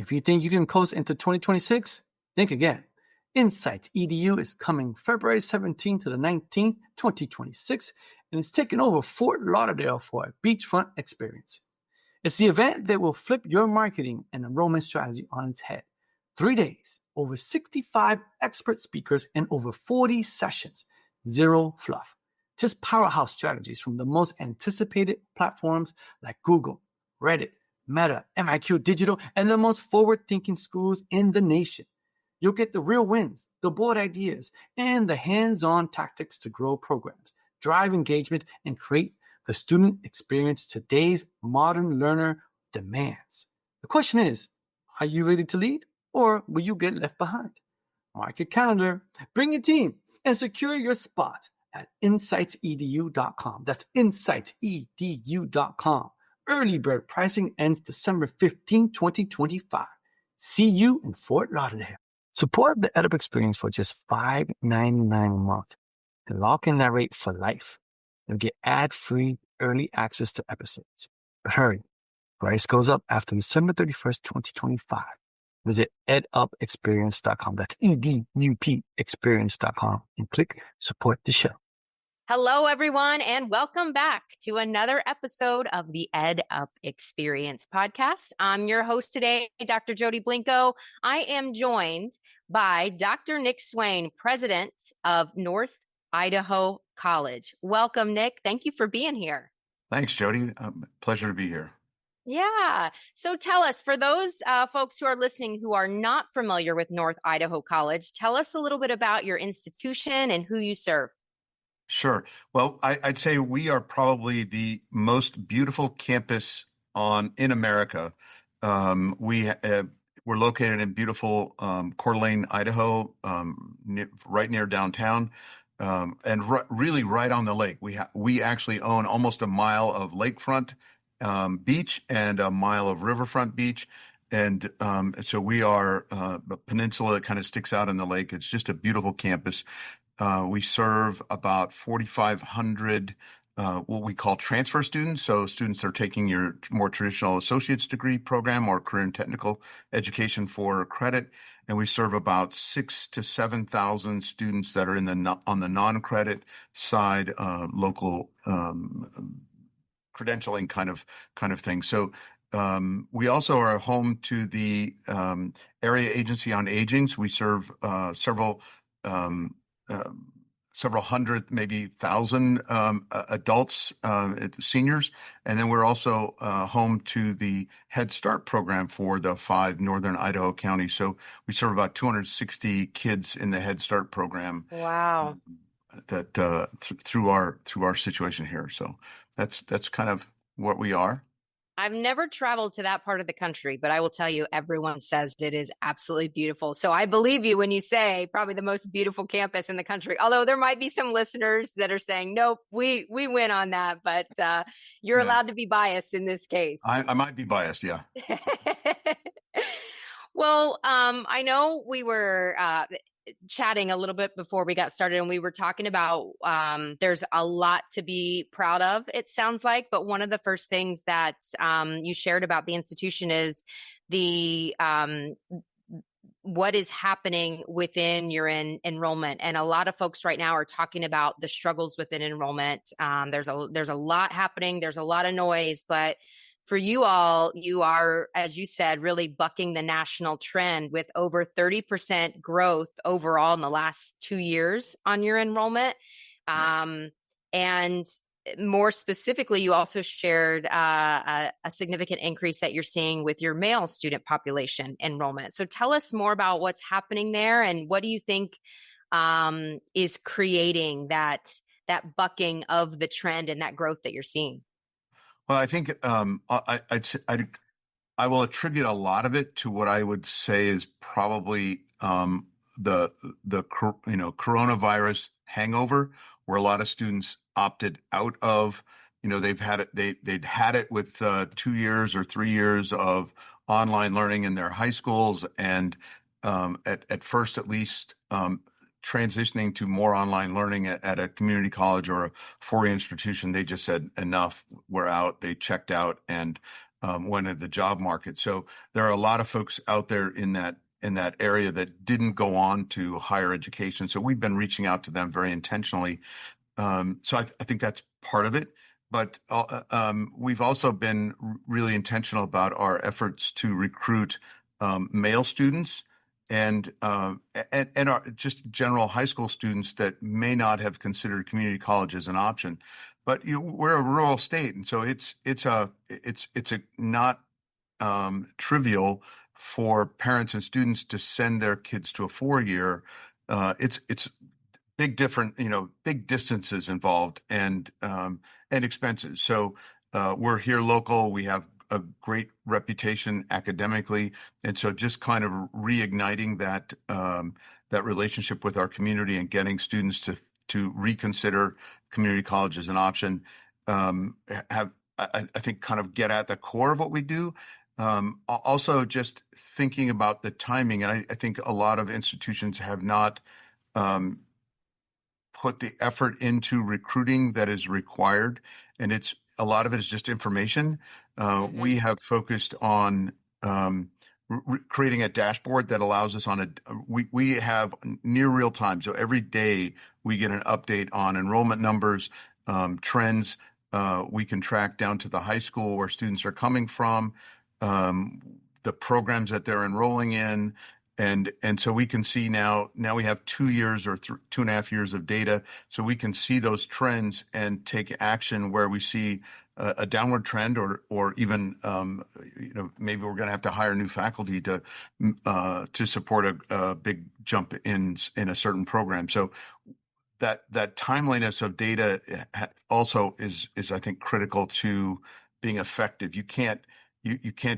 If you think you can coast into 2026, think again. Insights EDU is coming February 17th to the 19th, 2026, and it's taking over Fort Lauderdale for a beachfront experience. It's the event that will flip your marketing and enrollment strategy on its head. 3 days, over 65 expert speakers, and over 40 sessions. Zero fluff. Just powerhouse strategies from the most anticipated platforms like Google, Reddit, Meta, MIQ Digital, and the most forward-thinking schools in the nation. You'll get the real wins, the bold ideas, and the hands-on tactics to grow programs, drive engagement, and create the student experience today's modern learner demands. The question is, are you ready to lead, or will you get left behind? Mark your calendar, bring your team, and secure your spot at insightsedu.com. That's insightsedu.com. Early bird pricing ends December 15, 2025. See you in Fort Lauderdale. Support the EdUp experience for just $5.99 a month and lock in that rate for life. You'll get ad-free early access to episodes. But hurry, price goes up after December 31st, 2025. Visit edupexperience.com. That's EDUP experience.com and click support the show. Hello, everyone, and welcome back to another episode of the EdUp Experience podcast. I'm your host today, Dr. Jody Blinko. I am joined by Dr. Nick Swayne, president of North Idaho College. Welcome, Nick. Thank you for being here. Thanks, Jody. Pleasure to be here. Yeah. So tell us, for those folks who are listening who are not familiar with North Idaho College, tell us a little bit about your institution and who you serve. Sure. Well, I'd say we are probably the most beautiful campus in America. We're located in beautiful Coeur d'Alene, Idaho, right near downtown, and really right on the lake. We actually own almost a mile of lakefront beach and a mile of riverfront beach. And so we are a peninsula that kind of sticks out in the lake. It's just a beautiful campus. We serve about 4,500 what we call transfer students. So students are taking your more traditional associate's degree program or career and technical education for credit. And we serve about 6,000 to 7,000 students that are on the non-credit side, local credentialing kind of thing. So we also are home to the Area Agency on Aging. So we serve several hundred, maybe thousand adults, seniors. And then we're also home to the Head Start program for the 5 northern Idaho counties. So we serve about 260 kids in the Head Start program. Wow. That through our situation here. So that's kind of what we are. I've never traveled to that part of the country, but I will tell you, everyone says it is absolutely beautiful. So I believe you when you say probably the most beautiful campus in the country, although there might be some listeners that are saying, nope, we win on that, but you're allowed to be biased in this case. I might be biased, yeah. Well, I know we were chatting a little bit before we got started, and we were talking about there's a lot to be proud of, it sounds like, but one of the first things that you shared about the institution is the what is happening within your enrollment. And a lot of folks right now are talking about the struggles within enrollment. There's a lot happening, there's a lot of noise, but for you all, you are, as you said, really bucking the national trend with over 30% growth overall in the last 2 years on your enrollment. And more specifically, you also shared a significant increase that you're seeing with your male student population enrollment. So tell us more about what's happening there, and what do you think is creating that bucking of the trend and that growth that you're seeing? Well, I think I will attribute a lot of it to what I would say is probably the coronavirus hangover, where a lot of students opted out of. They'd had it with 2 years or 3 years of online learning in their high schools, and at first, at least, transitioning to more online learning at a community college or a four-year institution. They just said, enough, we're out. They checked out, and went into the job market. So there are a lot of folks out there in that area that didn't go on to higher education. So we've been reaching out to them very intentionally. So I think that's part of it. But we've also been really intentional about our efforts to recruit male students and our just general high school students that may not have considered community college as an option. But we're a rural state, and so it's a not trivial for parents and students to send their kids to a 4-year. It's big big distances involved and expenses. So we're here local. We have a great reputation academically, and so just kind of reigniting that relationship with our community and getting students to reconsider community college as an option. I think kind of get at the core of what we do. Also, just thinking about the timing, and I think a lot of institutions have not put the effort into recruiting that is required, and a lot of it is just information. We have focused on creating a dashboard that allows us we have near real time. So every day we get an update on enrollment numbers, trends. We can track down to the high school where students are coming from, the programs that they're enrolling in. And so we can see now we have 2 years or 2.5 years of data. So we can see those trends and take action where we see a downward trend or even, maybe we're going to have to hire new faculty to support a big jump in a certain program. So that timeliness of data also is I think critical to being effective. You can't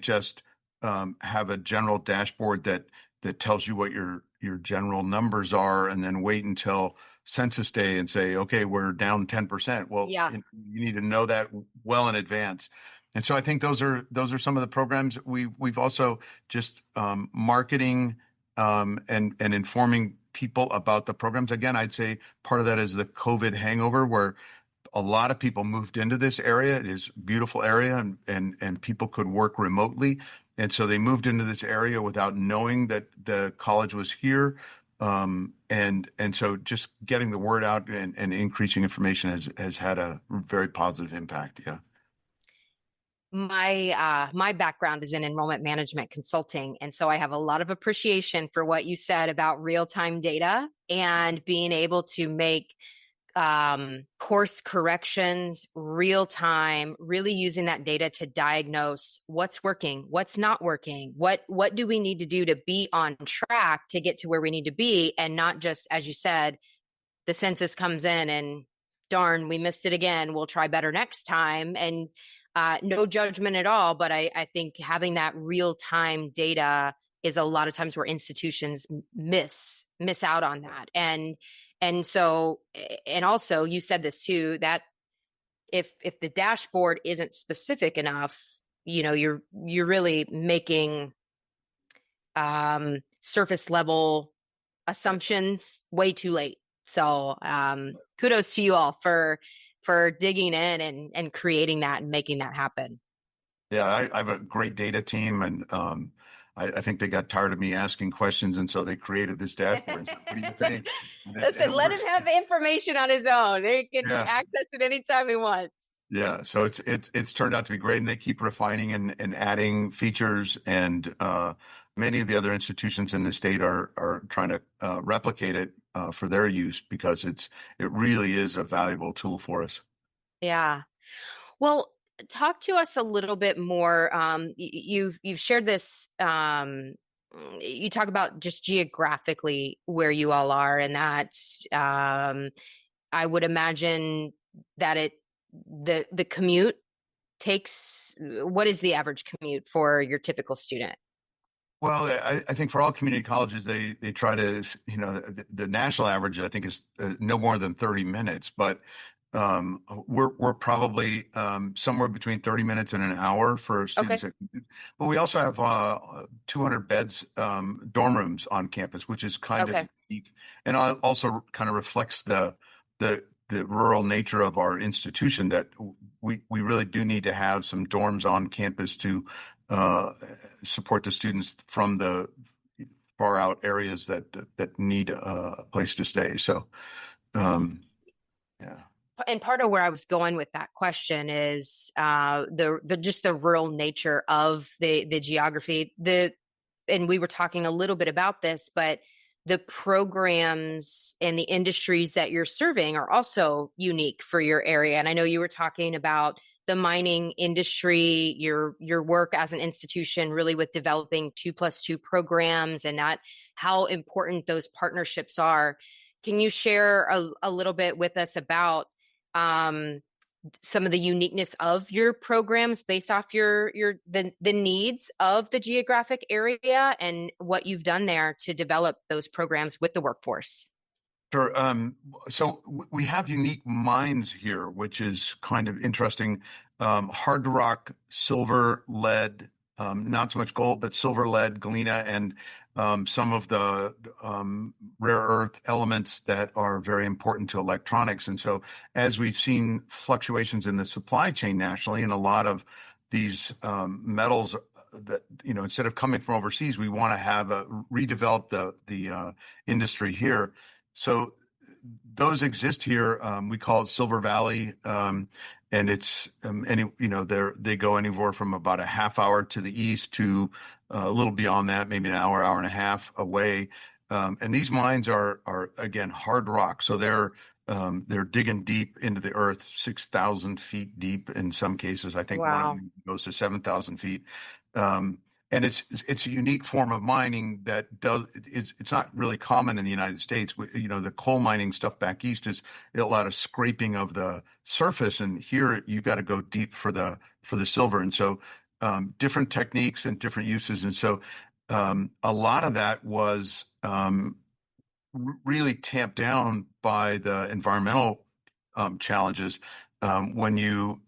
just have a general dashboard that tells you what your general numbers are and then wait until census day and say, okay, we're down 10%. Well, Yeah. You need to know that well in advance. And so I think those are some of the programs. We've also just marketing and informing people about the programs. Again, I'd say part of that is the COVID hangover where a lot of people moved into this area. It is a beautiful area and people could work remotely. And so they moved into this area without knowing that the college was here. And so just getting the word out and increasing information has had a very positive impact. Yeah. My background is in enrollment management consulting. And so I have a lot of appreciation for what you said about real-time data and being able to make course corrections real time, really using that data to diagnose what's working, what's not working, what do we need to do to be on track to get to where we need to be, and not just, as you said, the census comes in and darn, we missed it again, we'll try better next time. And no judgment at all, but I think having that real time data is a lot of times where institutions miss out on that. And so, and also you said this too, that if the dashboard isn't specific enough, you're really making surface level assumptions way too late. So kudos to you all for digging in and creating that and making that happen. Yeah, I have a great data team, and I think they got tired of me asking questions, and so they created this dashboard. So what do you think? Listen, let him have the information on his own. He can access it anytime he wants. Yeah, so it's turned out to be great, and they keep refining and adding features, and many of the other institutions in the state are trying to replicate it for their use because it really is a valuable tool for us. Yeah. Well, talk to us a little bit more. You've shared this. You talk about just geographically where you all are, and that I would imagine that the commute takes. What is the average commute for your typical student? Well, I think for all community colleges, they try to, the national average, I think, is no more than 30 minutes, but we're probably somewhere between 30 minutes and an hour for students. Okay. But we also have 200 beds, dorm rooms on campus, which is kind of unique, and also kind of reflects the the rural nature of our institution that we really do need to have some dorms on campus to support the students from the far out areas that need a place to stay. So, yeah. And part of where I was going with that question is the just the rural nature of the geography. And we were talking a little bit about this, but the programs and the industries that you're serving are also unique for your area. And I know you were talking about the mining industry, your work as an institution, really with developing 2+2 programs and how important those partnerships are. Can you share a little bit with us about some of the uniqueness of your programs based off the needs of the geographic area and what you've done there to develop those programs with the workforce? Sure. So we have unique mines here, which is kind of interesting. Hard rock, silver, lead, not so much gold, but silver, lead, galena, and some of the rare earth elements that are very important to electronics. And so as we've seen fluctuations in the supply chain nationally, and a lot of these metals that, instead of coming from overseas, we want to have redevelop the industry here. So those exist here. We call it Silver Valley, and it's they go anywhere from about a half hour to the east to a little beyond that, maybe an hour and a half away. And these mines are again hard rock, so they're digging deep into the earth, 6,000 feet deep in some cases. I think Wow. one of them goes to 7,000 feet. And it's a unique form of mining that it's not really common in the United States. The coal mining stuff back east is a lot of scraping of the surface, and here you got to go deep for the silver. And so different techniques and different uses. And so a lot of that was really tamped down by the environmental challenges. When you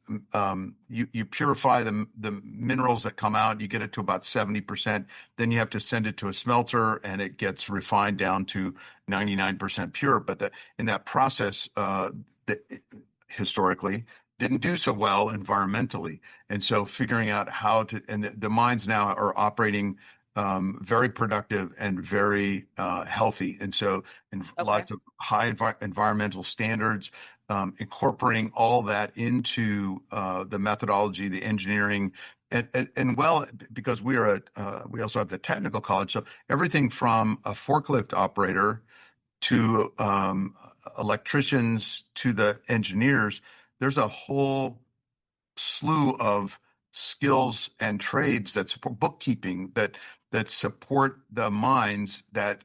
purify the minerals that come out, you get it to about 70%. Then you have to send it to a smelter, and it gets refined down to 99% pure. But in that process, historically didn't do so well environmentally. And so figuring out how to, and the mines now are operating very productive and very healthy. And so lots of high environmental standards, incorporating all that into the methodology, the engineering, and well, because we also have the technical college. So everything from a forklift operator to electricians to the engineers, there's a whole slew of skills and trades that support bookkeeping, that support the mines, that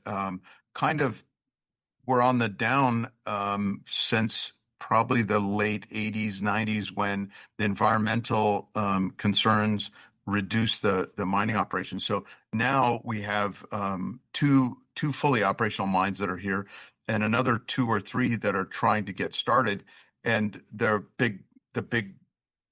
kind of were on the down since probably the late 80s, 90s, when the environmental concerns reduced the mining operations. So now we have two fully operational mines that are here, and another 2 or 3 that are trying to get started. And the big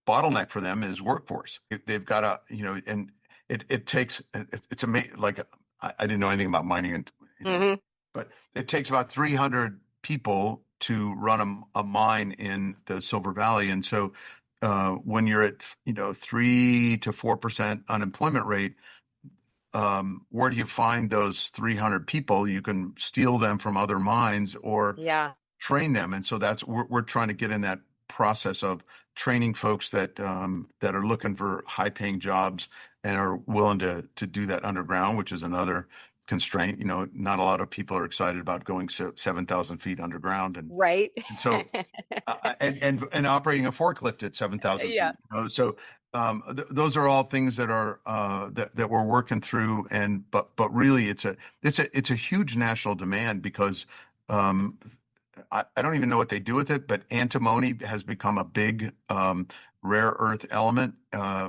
bottleneck for them is workforce. They've got and it's amazing. Like, I didn't know anything about mining, and but it takes about 300 people to run a mine in the Silver Valley. And so when you're at 3 to 4% unemployment rate, where do you find those 300 people? You can steal them from other mines or train them. And so we're trying to get in that process of training folks that are looking for high paying jobs and are willing to do that underground, which is another constraint. Not a lot of people are excited about going 7,000 feet underground, and right. And so and operating a forklift at 7,000 feet. So those are all things that are that we're working through, but really it's a huge national demand, because I don't even know what they do with it, but antimony has become a big rare earth element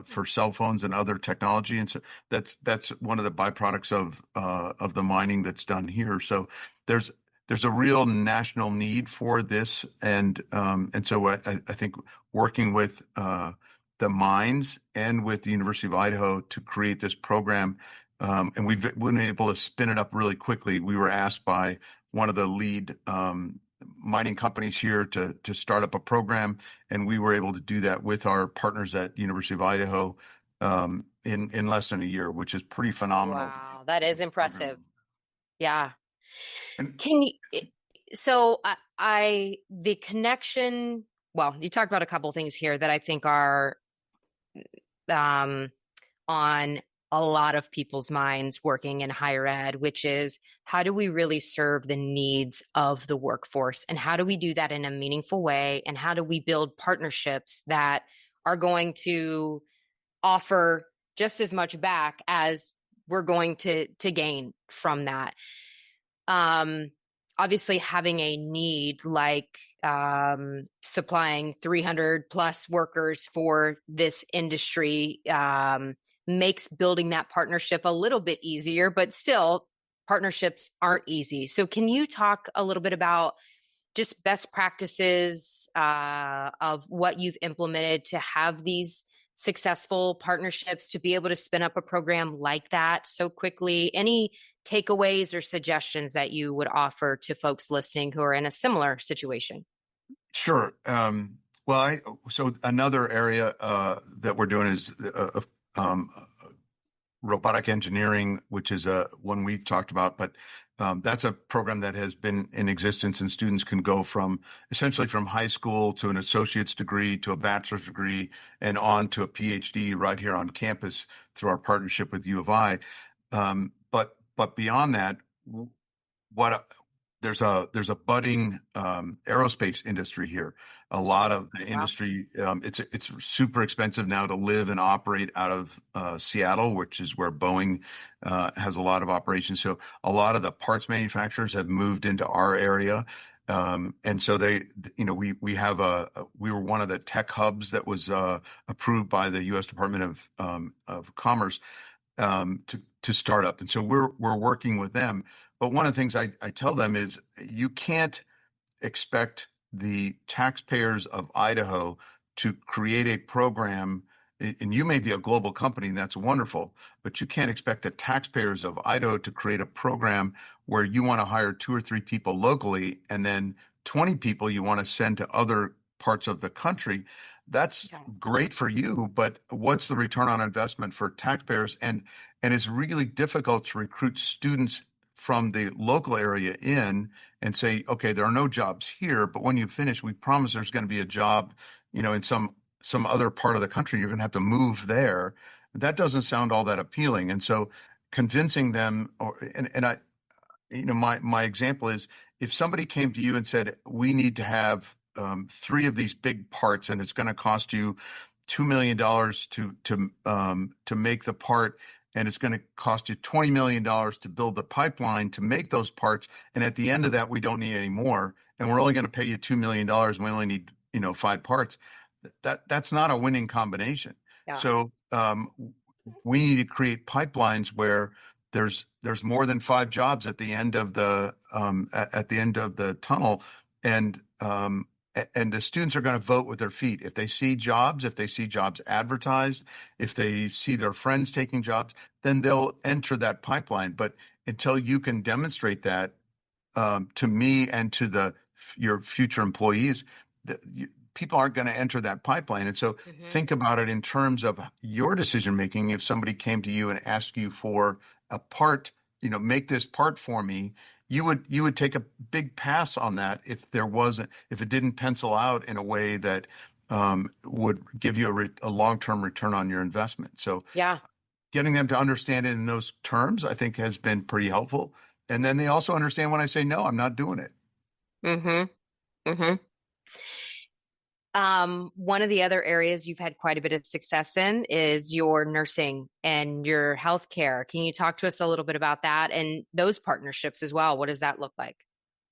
for cell phones and other technology, and so that's one of the byproducts of the mining that's done here. So there's a real national need for this, and so I think working with the mines and with the University of Idaho to create this program, and we've been able to spin it up really quickly. We were asked by one of the lead mining companies here to start up a program, and we were able to do that with our partners at University of Idaho in less than a year, which is pretty phenomenal. Wow, that is impressive. Yeah. And Can you, so the connection, well, you talked about a couple things here that I think are um, on a lot of people's minds working in higher ed, which is how do we really serve the needs of the workforce? And how do we do that in a meaningful way? And how do we build partnerships that are going to offer just as much back as we're going to gain from that? Obviously having a need like supplying 300 plus workers for this industry makes building that partnership a little bit easier, but still partnerships aren't easy. So can you talk a little bit about just best practices of what you've implemented to have these successful partnerships, to be able to spin up a program like that so quickly? Any takeaways or suggestions that you would offer to folks listening who are in a similar situation? sure. Well, so another area that we're doing is um, robotic engineering, which is one we've talked about, but that's a program that has been in existence, and students can go from essentially from high school to an associate's degree to a bachelor's degree and on to a PhD right here on campus through our partnership with U of I. But beyond that, what there's a budding aerospace industry here. A lot of the industry, it's super expensive now to live and operate out of Seattle, which is where Boeing has a lot of operations. So a lot of the parts manufacturers have moved into our area. And so we were one of the tech hubs that was approved by the U.S. Department of Commerce to start up. And so we're working with them. But one of the things I tell them is you can't expect the taxpayers of Idaho to create a program, and you may be a global company, and that's wonderful, but you can't expect the taxpayers of Idaho to create a program where you want to hire 2 or 3 people locally and then 20 people you want to send to other parts of the country. That's great for you, but what's the return on investment for taxpayers? And it's really difficult to recruit students from the local area in and say, okay, there are no jobs here, but when you finish, we promise there's going to be a job, in some other part of the country. You're going to have to move there. That doesn't sound all that appealing. And so convincing them, my example is, if somebody came to you and said, we need to have 3 of these big parts, and it's going to cost you $2 million to make the part, and it's going to cost you $20 million to build the pipeline to make those parts, and at the end of that, we don't need any more, and we're only going to pay you $2 million, and we only need 5 parts. That's not a winning combination. Yeah. So we need to create pipelines where there's more than 5 jobs at the end of the tunnel, and the students are going to vote with their feet. If they see jobs advertised, if they see their friends taking jobs, then they'll enter that pipeline. But until you can demonstrate that to me and to your future employees, people aren't going to enter that pipeline. And so think about it in terms of your decision making. If somebody came to you and asked you for a part, make this part for me, you would take a big pass on that if it didn't pencil out in a way that would give you a long-term return on your investment. So getting them to understand it in those terms, I think, has been pretty helpful. And then they also understand when I say, no, I'm not doing it. One of the other areas you've had quite a bit of success in is your nursing and your healthcare. Can you talk to us a little bit about that and those partnerships as well? What does that look like?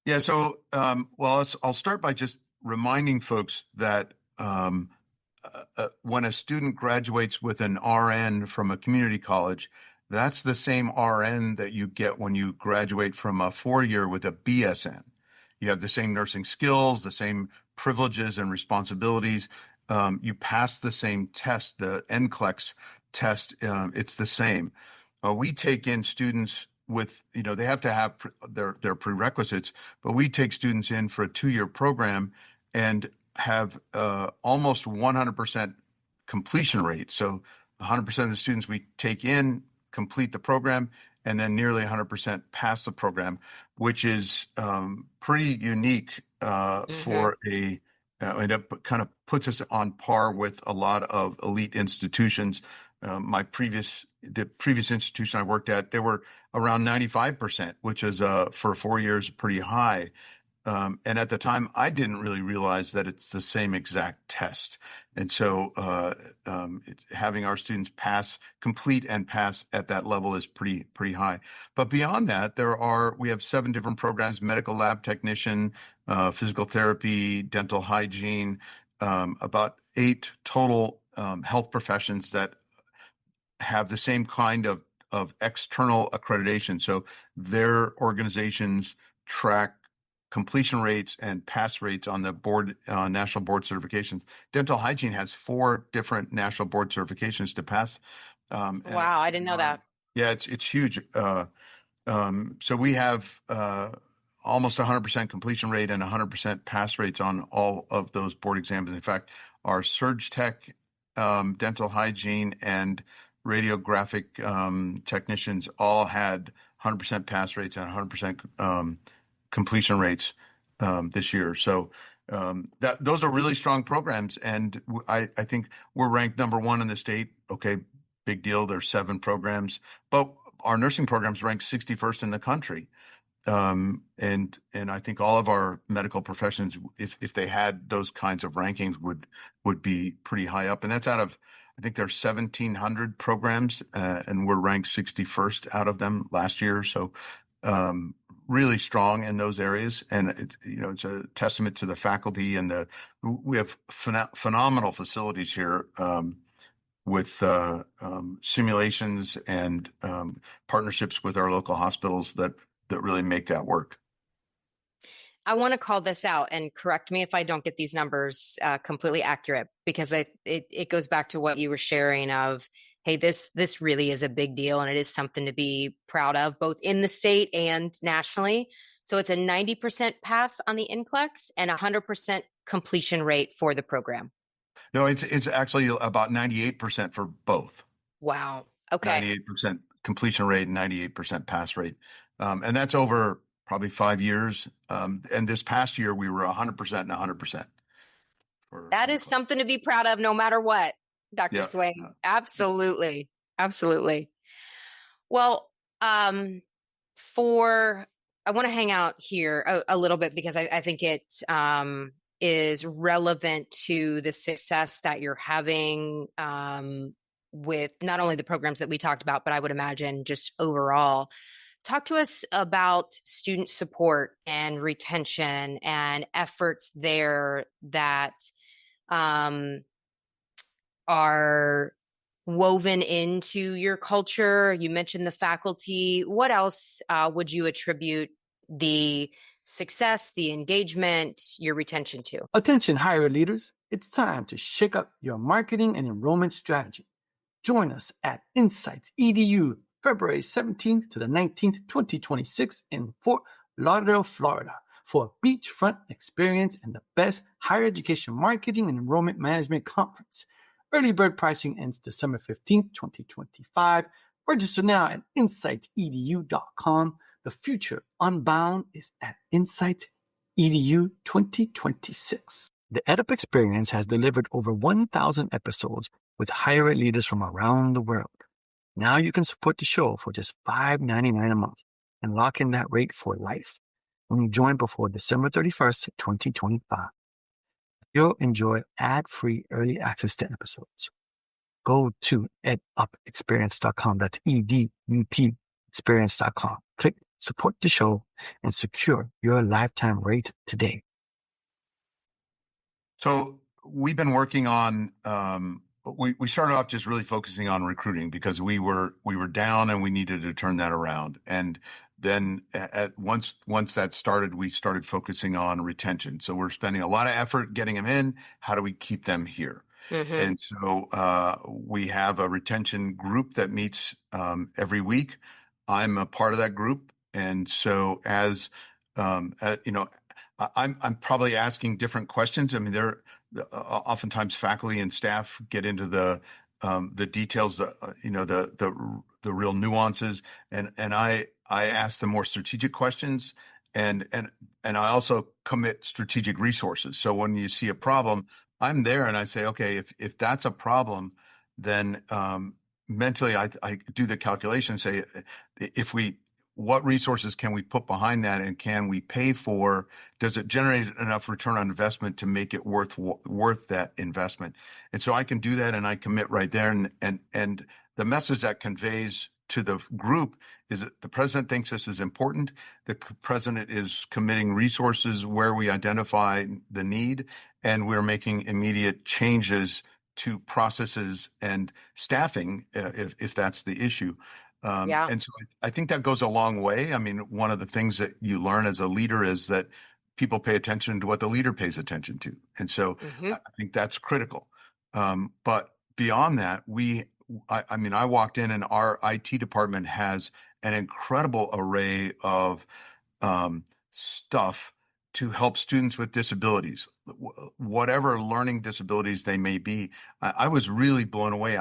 Yeah. So, I'll start by just reminding folks that when a student graduates with an RN from a community college, that's the same RN that you get when you graduate from a 4-year with a BSN. You have the same nursing skills, the same privileges and responsibilities. You pass the same test, the NCLEX test. It's the same. We take in students with, they have to have their prerequisites, but we take students in for a 2-year program and have almost 100% completion rate. So 100% of the students we take in complete the program, and then nearly 100% pass the program, which is pretty unique for and it kind of puts us on par with a lot of elite institutions. The previous institution I worked at, they were around 95%, which is for 4 years pretty high. And at the time, I didn't really realize that it's the same exact test. And so having our students complete and pass at that level is pretty high. But beyond that, we have 7 different programs: medical lab technician, physical therapy, dental hygiene, about 8 total health professions that have the same kind of external accreditation. So their organizations track completion rates and pass rates on the board, national board certifications. Dental hygiene has 4 different national board certifications to pass. Wow, I didn't know that. Yeah, it's huge. So we have almost 100% completion rate and 100% pass rates on all of those board exams. In fact, our Surge Tech, dental hygiene, and radiographic technicians all had 100% pass rates and 100% completion rates this year. So those are really strong programs, and I think we're ranked number 1 in the state. Okay, big deal. There's 7 programs, but our nursing programs ranked 61st in the country. And I think all of our medical professions, if they had those kinds of rankings, would be pretty high up. And that's out of, I think there's 1,700 programs, and we're ranked 61st out of them last year. So really strong in those areas, and it's a testament to the faculty, and we have phenomenal facilities here with simulations and partnerships with our local hospitals that really make that work. I want to call this out, and correct me if I don't get these numbers completely accurate, because it goes back to what you were sharing of, hey, this really is a big deal, and it is something to be proud of, both in the state and nationally. So it's a 90% pass on the NCLEX and 100% completion rate for the program. No, it's actually about 98% for both. Wow. Okay. 98% completion rate and 98% pass rate. And that's over probably 5 years. And this past year, we were 100% and 100%. That is something to be proud of, no matter what, Dr. Swayne. Absolutely. Absolutely. Well, I want to hang out here a little bit, because I think it is relevant to the success that you're having with not only the programs that we talked about, but I would imagine just overall. Talk to us about student support and retention and efforts there that are woven into your culture. You mentioned the faculty. What else would you attribute the success, the engagement, your retention to? Attention, higher leaders. It's time to shake up your marketing and enrollment strategy. Join us at Insights EDU, February 17th to the 19th, 2026 in Fort Lauderdale, Florida, for a beachfront experience and the best higher education marketing and enrollment management conference. Early bird pricing ends December 15th, 2025. Register now at insightsedu.com. The future unbound is at Insights EDU 2026. The EdUp experience has delivered over 1,000 episodes with higher ed leaders from around the world. Now you can support the show for just $5.99 a month and lock in that rate for life when you join before December 31st, 2025. You'll enjoy ad-free early access to episodes. Go to edupexperience.com. That's EDUP experience.com. Click support the show and secure your lifetime rate today. So we've been working on, we started off just really focusing on recruiting because we were down and we needed to turn that around. And then once that started, we started focusing on retention. So we're spending a lot of effort getting them in. How do we keep them here? Mm-hmm. And so we have a retention group that meets every week. I'm a part of that group. And so I'm probably asking different questions. I mean, oftentimes faculty and staff get into the details, the real nuances, and I ask the more strategic questions, and I also commit strategic resources. So when you see a problem, I'm there and I say, okay, if that's a problem, then mentally I do the calculation, say what resources can we put behind that, and can we pay for? Does it generate enough return on investment to make it worth that investment? And so I can do that, and I commit right there. And the message that conveys to the group is that the president thinks this is important. The president is committing resources where we identify the need, and we're making immediate changes to processes and staffing if that's the issue. Yeah. And so I think that goes a long way. I mean, one of the things that you learn as a leader is that people pay attention to what the leader pays attention to. And so Mm-hmm. I think that's critical. But beyond that, I walked in and our IT department has an incredible array of stuff to help students with disabilities, whatever learning disabilities they may be. I was really blown away.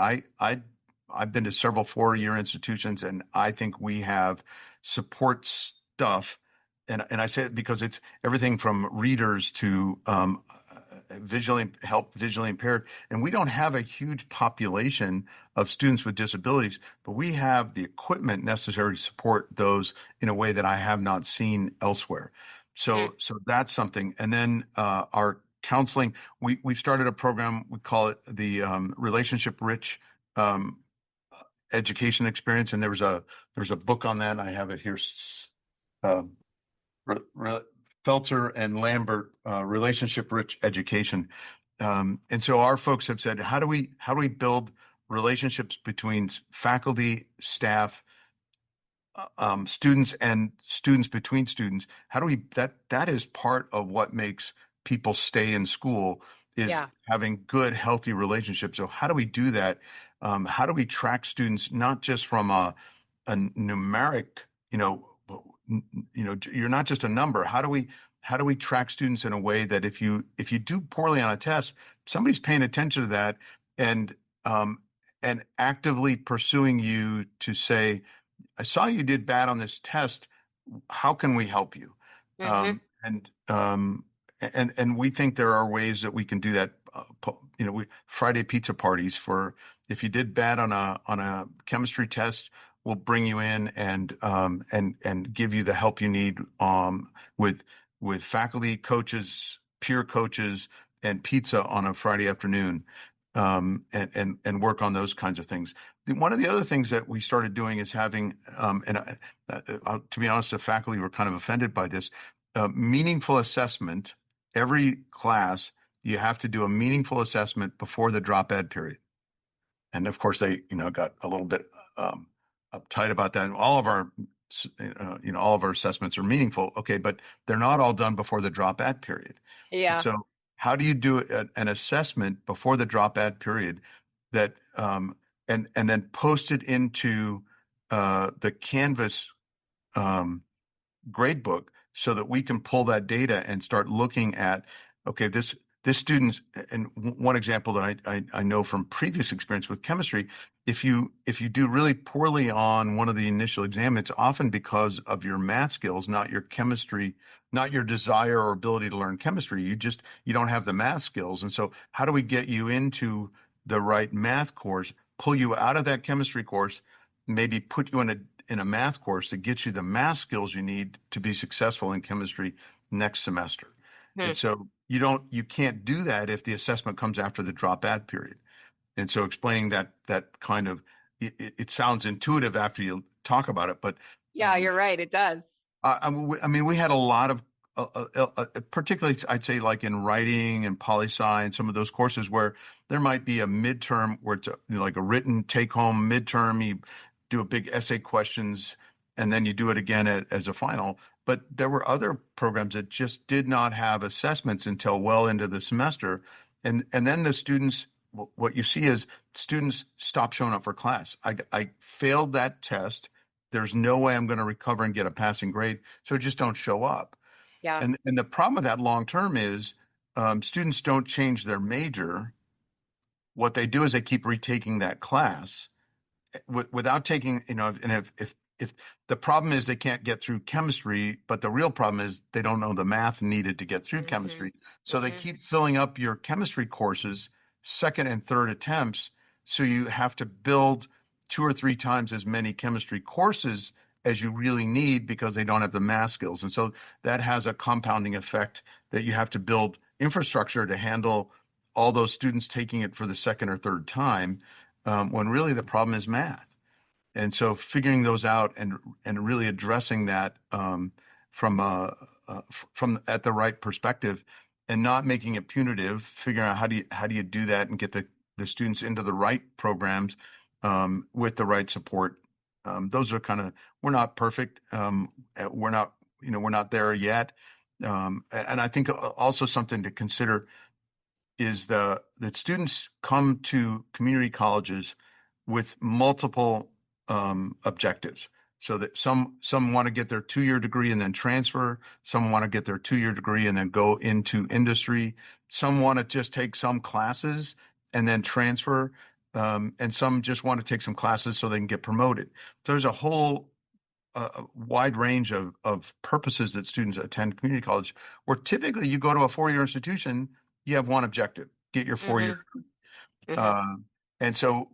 I've been to several 4-year institutions, and I think we have support stuff. And I say it because it's everything from readers to visually impaired. And we don't have a huge population of students with disabilities, but we have the equipment necessary to support those in a way that I have not seen elsewhere. So that's something. And then our counseling, we've started a program, we call it the Relationship Rich Education Experience. And there's a book on that. I have it here. Felter and Lambert, Relationship Rich Education. And so our folks have said, how do we build relationships between faculty, staff, students, and students between students? How do we, that is part of what makes people stay in school, is having good, healthy relationships. So how do we do that? How do we track students, not just from a numeric, you're not just a number. How do we track students in a way that if you do poorly on a test, somebody's paying attention to that and actively pursuing you to say, I saw you did bad on this test. How can we help you? Mm-hmm. And we think there are ways that we can do that. Friday pizza parties for if you did bad on a chemistry test, we'll bring you in and give you the help you need with faculty, coaches, peer coaches, and pizza on a Friday afternoon, and work on those kinds of things. One of the other things that we started doing is having, to be honest, the faculty were kind of offended by this, meaningful assessment. Every class, you have to do a meaningful assessment before the drop ed period. And of course, they got a little bit uptight about that. And all of our assessments are meaningful. Okay, but they're not all done before the drop ed period. Yeah. So how do you do an assessment before the drop ed period that and then post it into the Canvas grade book so that we can pull that data and start looking at, okay, this student's, and one example that I know from previous experience with chemistry, if you do really poorly on one of the initial exam, it's often because of your math skills, not your chemistry, not your desire or ability to learn chemistry. You don't have the math skills. And so how do we get you into the right math course, pull you out of that chemistry course, maybe put you in a math course that gets you the math skills you need to be successful in chemistry next semester? And so you can't do that if the assessment comes after the drop ed period. And so explaining that kind of, it sounds intuitive after you talk about it, but you're right. It does. I mean, we had a lot of, particularly I'd say like in writing and poli-sci and some of those courses where there might be a midterm where it's like a written take-home midterm, you do a big essay questions, and then you do it again as a final. But there were other programs that just did not have assessments until well into the semester. And then the students, what you see is students stop showing up for class. I failed that test there's no way I'm going to recover and get a passing grade, so just don't show up. Yeah. And the problem with that long term is students don't change their major. What they do is they keep retaking that class without taking, and if the problem is they can't get through chemistry, but the real problem is they don't know the math needed to get through chemistry. So they keep filling up your chemistry courses second and third attempts. So you have to build 2 or 3 times as many chemistry courses as you really need because they don't have the math skills. And so that has a compounding effect that you have to build infrastructure to handle all those students taking it for the second or third time, when really the problem is math. And so figuring those out and really addressing that from at the right perspective, and not making it punitive, figuring out how do you do that and get the students into the right programs with the right support. Those are kind of, we're not perfect. We're not there yet. And I think also something to consider is that students come to community colleges with multiple objectives. So that some want to get their 2-year degree and then transfer. Some want to get their 2-year degree and then go into industry. Some want to just take some classes and then transfer. And some just want to take some classes so they can get promoted. So there's a whole wide range of purposes that students attend community college, where typically you go to a 4-year institution, you have one objective: get your 4-year degree. And so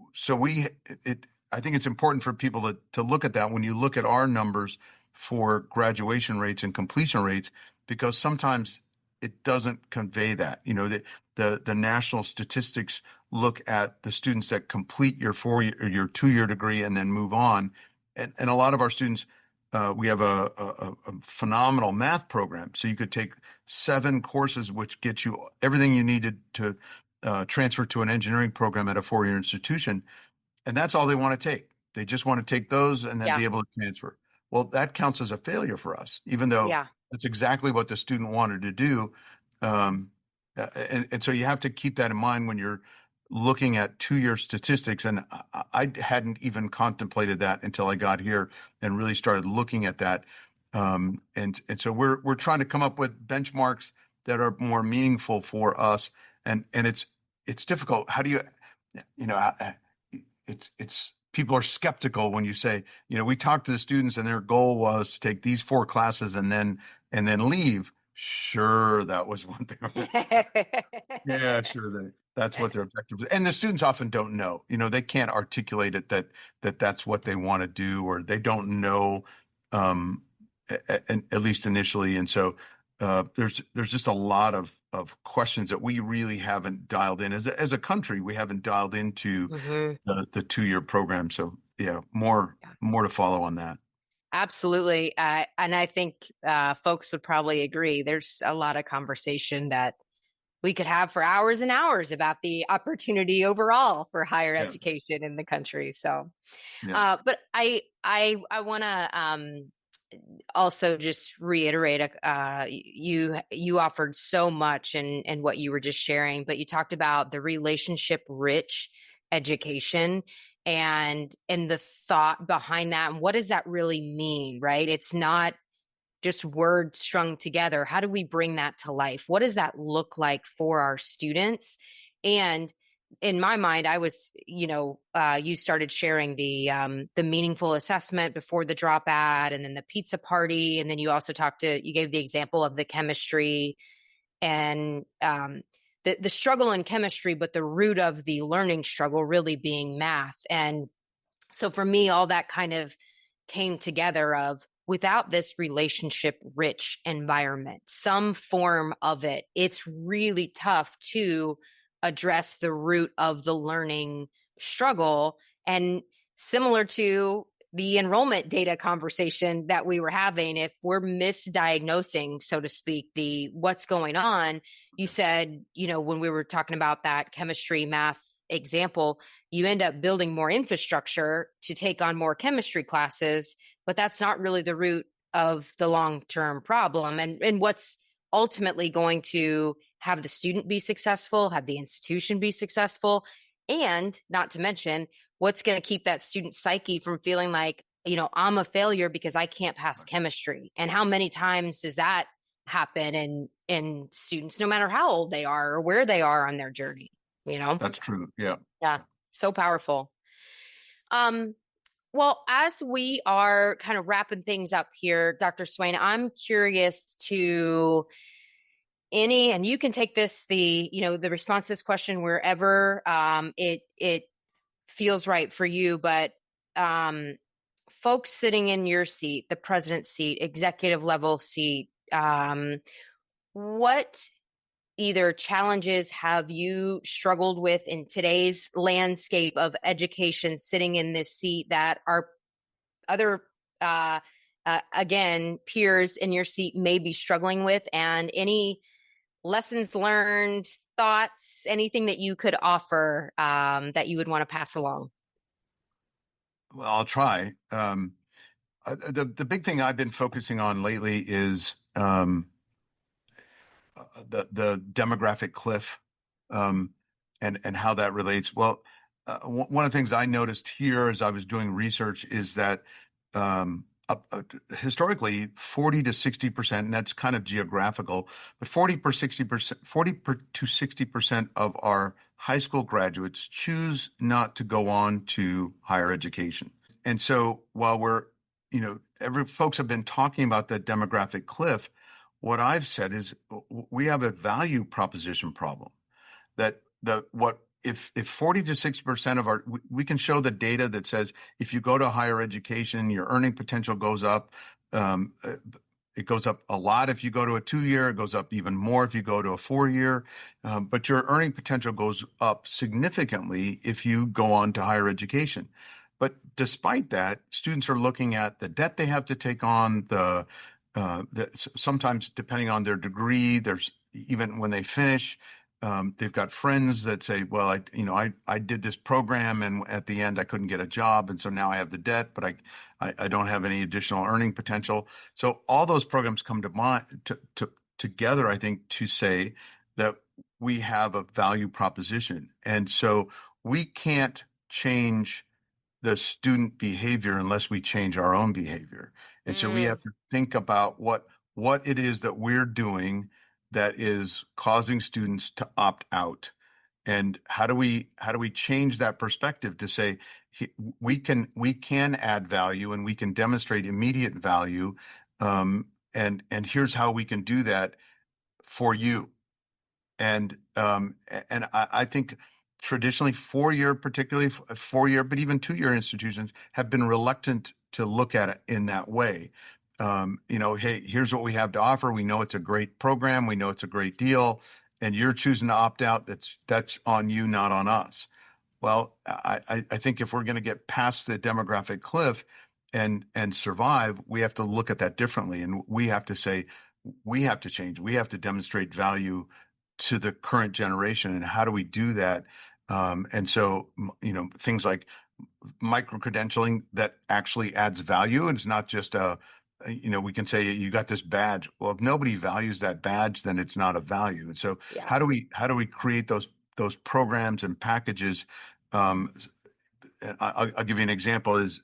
I think it's important for people to look at that when you look at our numbers for graduation rates and completion rates, because sometimes it doesn't convey that. The national statistics look at the students that complete your 4-year or your 2-year degree and then move on. And a lot of our students, we have a phenomenal math program. So you could take 7 courses, which get you everything you needed to transfer to an engineering program at a 4-year institution. And that's all they want to take. They just want to take those and then be able to transfer. Well, that counts as a failure for us, even though that's exactly what the student wanted to do. And so you have to keep that in mind when you're looking at 2-year statistics. And I hadn't even contemplated that until I got here and really started looking at that. And so we're trying to come up with benchmarks that are more meaningful for us. And it's difficult. How do you, it's people are skeptical when you say, we talked to the students and their goal was to take these 4 classes and then leave. Sure, that was what they were. Yeah, sure. That's what their objective is. And the students often don't know. They can't articulate it that's what they want to do, or they don't know, at least initially. And so there's just a lot of questions that we really haven't dialed in as a country. We haven't dialed into the 2-year program. So more to follow on that. Absolutely. And I think folks would probably agree. There's a lot of conversation that we could have for hours and hours about the opportunity overall for higher education in the country. So, but I want to also just reiterate, you offered so much in what you were just sharing, but you talked about the relationship rich education and the thought behind that. And what does that really mean, right? It's not just words strung together. How do we bring that to life? What does that look like for our students? And in my mind, I was, you started sharing the meaningful assessment before the drop ad, and then the pizza party. And then you also you gave the example of the chemistry and the struggle in chemistry, but the root of the learning struggle really being math. And so for me, all that kind of came together of, without this relationship rich environment, some form of it, it's really tough to address the root of the learning struggle. And similar to the enrollment data conversation that we were having, if we're misdiagnosing, so to speak, what's going on, you said, when we were talking about that chemistry math example, you end up building more infrastructure to take on more chemistry classes, but that's not really the root of the long-term problem. And what's ultimately going to have the student be successful, have the institution be successful, and not to mention what's going to keep that student psyche from feeling like I'm a failure because I can't pass chemistry. And how many times does that happen in students, no matter how old they are or where they are on their journey? That's true. Yeah. Yeah. So powerful. Well, as we are kind of wrapping things up here, Dr. Swayne, I'm curious to and you can take the response to this question wherever it feels right for you, but folks sitting in your seat, the president's seat, executive level seat, what either challenges have you struggled with in today's landscape of education sitting in this seat that our other again peers in your seat may be struggling with, and any lessons learned, thoughts, anything that you could offer that you would want to pass along? Well, I'll try. The big thing I've been focusing on lately is the demographic cliff, and how that relates. Well, one of the things I noticed here as I was doing research is that historically 40 to 60%, and that's kind of geographical, but 40 to 60% of our high school graduates choose not to go on to higher education. And so while folks have been talking about the demographic cliff, what I've said is we have a value proposition problem. That if 40 to 60% of we can show the data that says if you go to higher education, your earning potential goes up. It goes up a lot if you go to a 2-year. It goes up even more if you go to a 4-year. But your earning potential goes up significantly if you go on to higher education. But despite that, students are looking at the debt they have to take on, sometimes depending on their degree, there's even when they finish, they've got friends that say, well, I did this program and at the end I couldn't get a job. And so now I have the debt, but I don't have any additional earning potential. So all those programs come to mind together, I think, to say that we have a value proposition. And so we can't change the student behavior unless we change our own behavior. And so we have to think about what it is that we're doing that is causing students to opt out. And how do we change that perspective to say we can add value and we can demonstrate immediate value, and here's how we can do that for you. And I think traditionally particularly 4-year, but even 2-year institutions have been reluctant to look at it in that way. Hey, here's what we have to offer. We know it's a great program. We know it's a great deal, and you're choosing to opt out. That's on you, not on us. Well, I think if we're going to get past the demographic cliff and survive, we have to look at that differently, and we have to say we have to change. We have to demonstrate value to the current generation, and how do we do that? And so, things like micro-credentialing that actually adds value, and it's not just we can say you got this badge. Well, if nobody values that badge, then it's not a value. And so how do we create those programs and packages? I'll give you an example is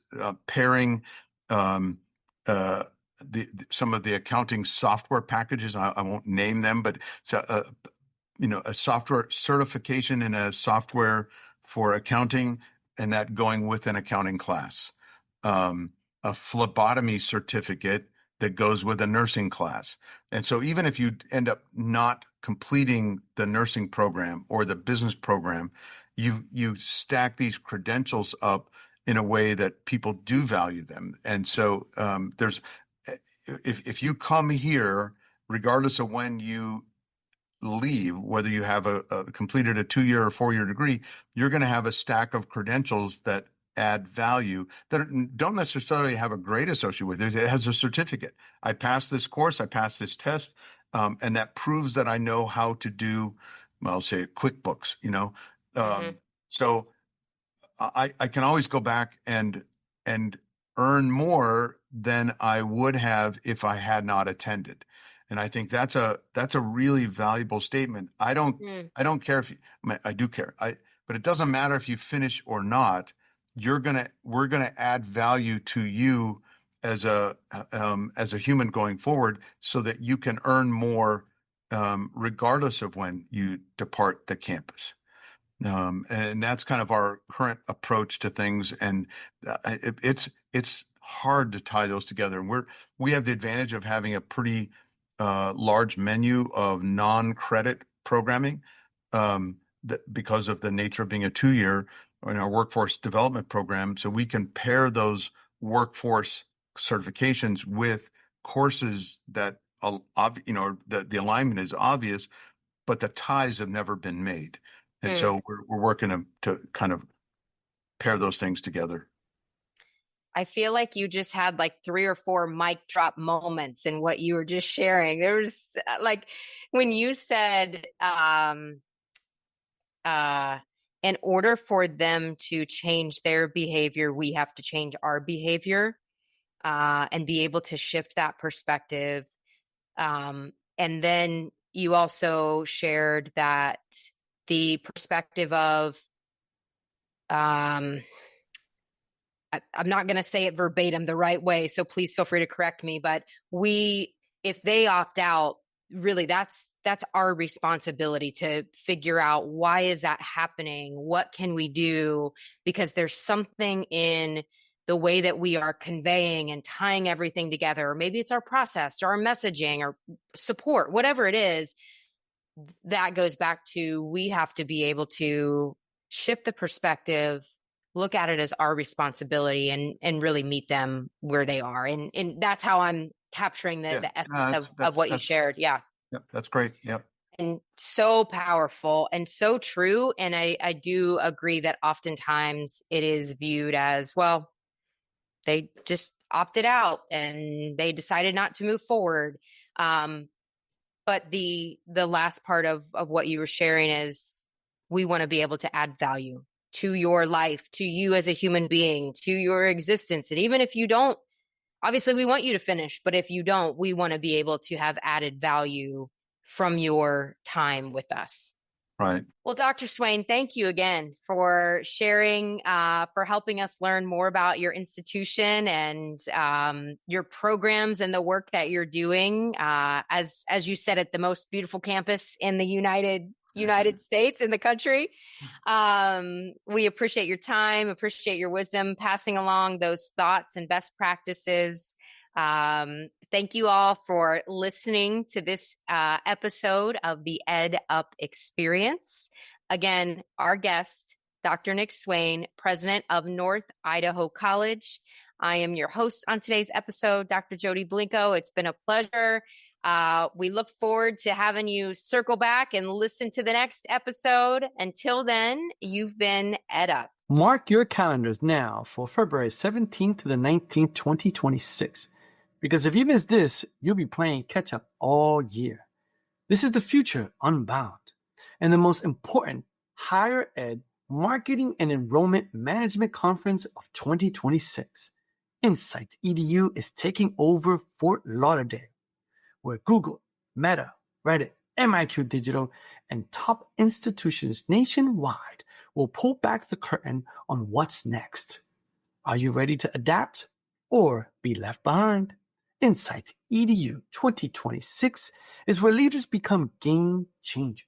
pairing some of the accounting software packages. I won't name them, but a software certification in a software for accounting, and that going with an accounting class. A phlebotomy certificate that goes with a nursing class. And so even if you end up not completing the nursing program or the business program, you stack these credentials up in a way that people do value them. And so if you come here, regardless of when you leave, whether you have completed a 2-year or 4-year degree, you're going to have a stack of credentials that add value that don't necessarily have a grade associated with it. It has a certificate. I passed this course, I passed this test, and that proves that I know how to do, well, say QuickBooks, So I can always go back and earn more than I would have if I had not attended. And I think that's a really valuable statement. I don't care if I do care. But it doesn't matter if you finish or not. we're gonna add value to you as a human going forward, so that you can earn more, regardless of when you depart the campus. And that's kind of our current approach to things. And it's hard to tie those together. And we have the advantage of having a pretty large menu of non-credit programming, because of the nature of being a 2-year in our workforce development program. So we can pair those workforce certifications with courses that, the alignment is obvious, but the ties have never been made. And so we're working to kind of pair those things together. I feel like you just had like 3 or 4 mic drop moments in what you were just sharing. There was like when you said, in order for them to change their behavior, we have to change our behavior, and be able to shift that perspective. And then you also shared that the perspective of, I'm not going to say it verbatim the right way, so please feel free to correct me, but if they opt out, really that's our responsibility to figure out, why is that happening? What can we do? Because there's something in the way that we are conveying and tying everything together, or maybe it's our process or our messaging or support, whatever it is, that goes back to, we have to be able to shift the perspective, look at it as our responsibility, and really meet them where they are. And that's how I'm capturing the essence of what you shared. Yeah. Yep, that's great. Yep. And so powerful and so true. And I do agree that oftentimes it is viewed as, well, they just opted out and they decided not to move forward. But the last part of what you were sharing is, we want to be able to add value to your life, to you as a human being, to your existence. And even if you don't, obviously we want you to finish, but if you don't, we want to be able to have added value from your time with us. Right. Well, Dr. Swayne, thank you again for sharing, for helping us learn more about your institution and your programs and the work that you're doing. As you said, at the most beautiful campus in the United States, in the country. We appreciate your time, appreciate your wisdom, passing along those thoughts and best practices. Thank you all for listening to this episode of the EdUp Experience. Again, our guest, Dr. Nick Swayne, president of North Idaho College. I am your host on today's episode, Dr. Jody Blinko. It's been a pleasure. We look forward to having you circle back and listen to the next episode. Until then, you've been EdUp. Mark your calendars now for February 17th to the 19th, 2026. Because if you miss this, you'll be playing catch up all year. This is the future unbound, and the most important higher ed marketing and enrollment management conference of 2026. Insights EDU is taking over Fort Lauderdale, where Google, Meta, Reddit, MIQ Digital, and top institutions nationwide will pull back the curtain on what's next. Are you ready to adapt or be left behind? Insights EDU 2026 is where leaders become game changers.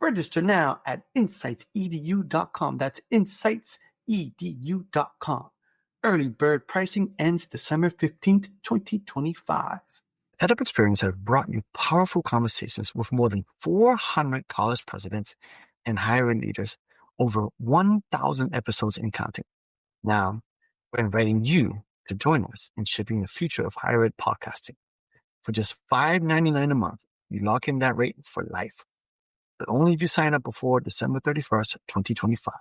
Register now at insightsedu.com. That's insightsedu.com. Early bird pricing ends December 15th, 2025. EdUp Experience has brought you powerful conversations with more than 400 college presidents and higher ed leaders, over 1,000 episodes and counting. Now, we're inviting you to join us in shaping the future of higher ed podcasting. For just $5.99 a month, you lock in that rate for life, but only if you sign up before December 31st, 2025.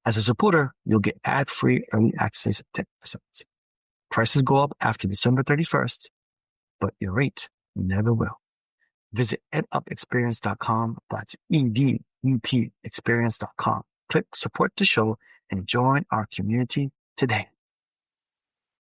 As a supporter, you'll get ad-free early access to episodes. Prices go up after December 31st, but your rate never will. Visit edupexperience.com. That's EDUP experience.com. Click support the show and join our community today.